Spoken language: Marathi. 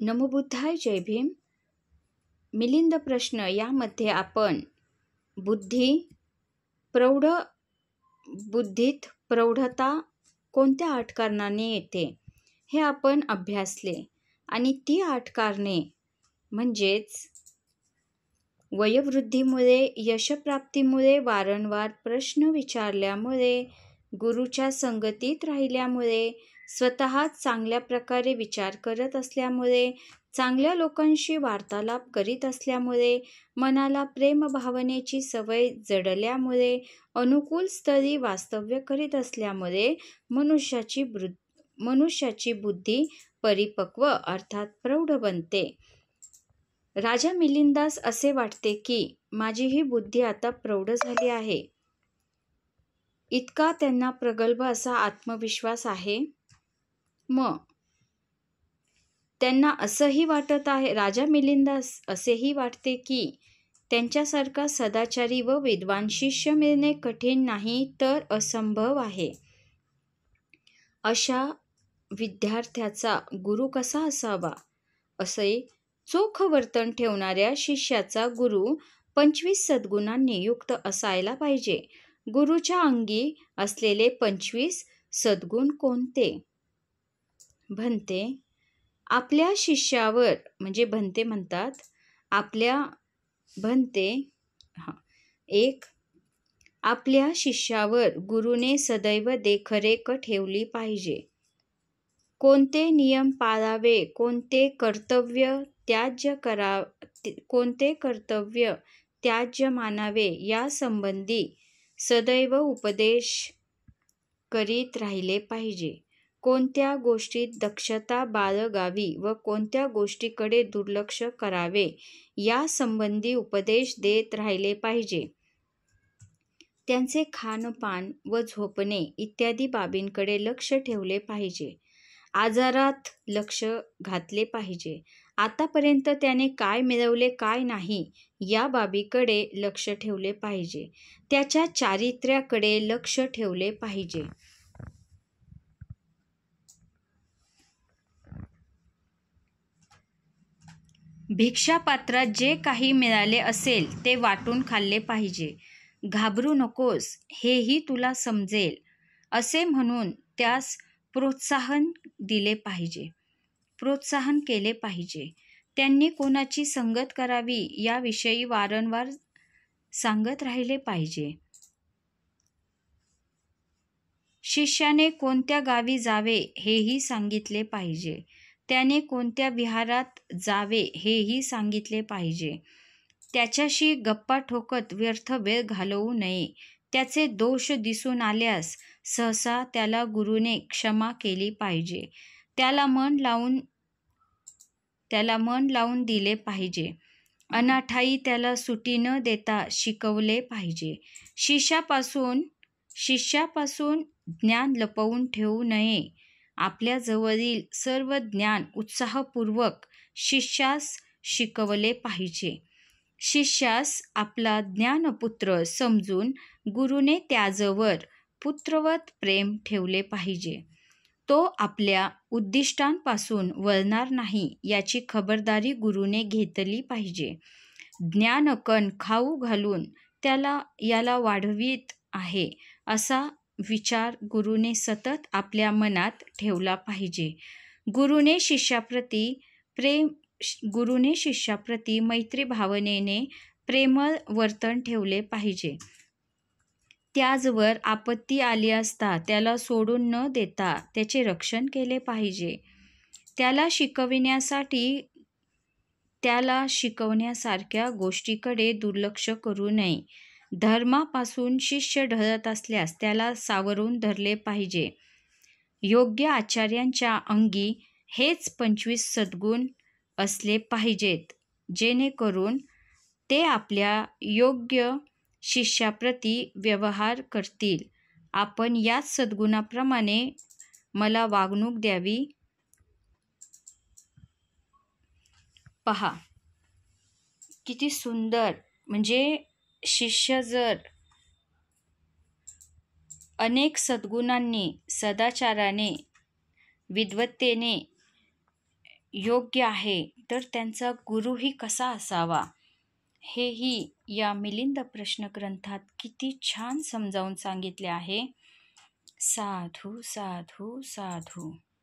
नमो बुद्धाय, जय भीम. मिलिंद प्रश्न यामध्ये आपण बुद्धीत प्रौढता कोणत्या 8 कारणाने येते हे आपण अभ्यासले आणि ती 8 कारणे म्हणजेच वयोवृद्धीमुळे, यशप्राप्तीमुळे, वारंवार प्रश्न विचारल्यामुळे, गुरुच्या संगतीत राहिल्यामुळे, स्वतः चांगल्या प्रकारे विचार करत असल्यामुळे, चांगल्या लोकांशी वार्तालाप करीत असल्यामुळे, मनाला प्रेम भावनेची सवय जडल्यामुळे, अनुकूल स्थळी वास्तव्य करीत असल्यामुळे मनुष्याची बुद्धी परिपक्व अर्थात प्रौढ बनते. राजा मिलिंदास असे वाटते की माझी ही बुद्धी आता प्रौढ झाली आहे. इतका त्यांना प्रगल्भ असा आत्मविश्वास आहे. मग त्यांना असंही वाटत आहे, राजा मिलिंदास असेही वाटते की त्यांच्यासारखा सदाचारी व विद्वान शिष्य मिळणे कठीण नाही तर असंभव आहे. अशा विद्यार्थ्याचा गुरु कसा असावा? असे चोख वर्तन ठेवणाऱ्या शिष्याचा गुरु 25 सद्गुणांनी युक्त असायला पाहिजे. गुरुच्या अंगी असलेले 25 सद्गुण कोणते? भंते आपल्या शिष्यावर म्हणजे भंते म्हणतात एक आपल्या शिष्यावर गुरुने सदैव देखरेख ठेवली पाहिजे. कोणते नियम पाळावे, कोणते कर्तव्य त्याज्य मानावे यासंबंधी सदैव उपदेश करीत राहिले पाहिजे. कोणत्या गोष्टीत दक्षता बाळगावी व कोणत्या गोष्टीकडे दुर्लक्ष करावे यासंबंधी उपदेश देत राहिले पाहिजे. त्यांचे खानपान व झोपणे इत्यादी बाबींकडे लक्ष ठेवले पाहिजे. आजारात लक्ष घातले पाहिजे. आतापर्यंत त्याने काय मिळवले काय नाही या बाबीकडे लक्ष ठेवले पाहिजे. त्याच्या चारित्र्याकडे लक्ष ठेवले पाहिजे. भिक्षापात्रात जे काही मिळाले असेल ते वाटून खाल्ले पाहिजे. घाबरू नकोस, हेही तुला समजेल असे म्हणून त्यास प्रोत्साहन केले पाहिजे. त्यांनी कोणाची संगत करावी याविषयी वारंवार सांगत राहिले पाहिजे. शिष्याने कोणत्या गावी जावे हेही सांगितले पाहिजे. त्याने कोणत्या विहारात जावे हेही सांगितले पाहिजे. त्याच्याशी गप्पा ठोकत व्यर्थ वेळ घालवू नये. त्याचे दोष दिसून आल्यास सहसा त्याला गुरुने क्षमा केली पाहिजे. त्याला मन लावून दिले पाहिजे. अनाठायी त्याला सुटी न देता शिकवले पाहिजे. शिष्यापासून ज्ञान लपवून ठेवू नये. आपल्या जवळील सर्व ज्ञान उत्साहपूर्वक शिष्यास शिकवले पाहिजे. शिष्यास आपला ज्ञानपुत्र समजून गुरुने त्याजवळ पुत्रवत प्रेम ठेवले पाहिजे. तो आपल्या उद्दिष्टांपासून वळणार नाही याची खबरदारी गुरुने घेतली पाहिजे. ज्ञानकण खाऊ घालून याला वाढवीत आहे असा विचार गुरुने सतत आपल्या मनात ठेवला पाहिजे. गुरुने शिष्याप्रती मैत्री भावनेने प्रेमळ वर्तन ठेवले पाहिजे. त्याजवर आपत्ती आली असता त्याला सोडून न देता त्याचे रक्षण केले पाहिजे. त्याला शिकवण्यासारख्या गोष्टीकडे दुर्लक्ष करू नये. धर्मापासून शिष्य ढळत असल्यास त्याला सावरून धरले पाहिजे. योग्य आचार्यांच्या अंगी हेच 25 सद्गुण असले पाहिजेत, जेणेकरून ते आपल्या योग्य शिष्याप्रती व्यवहार करतील. आपण याच सद्गुणाप्रमाणे मला वागणूक द्यावी. पहा किती सुंदर. म्हणजे शिष्य जर अनेक सद्गुणांनी, सदाचाराने, विद्वत्तेने योग्य आहे तर त्यांचा गुरुही कसा असावा, हेही या मिलिंद प्रश्नग्रंथात किती छान समजावून सांगितले आहे. साधू साधू साधू.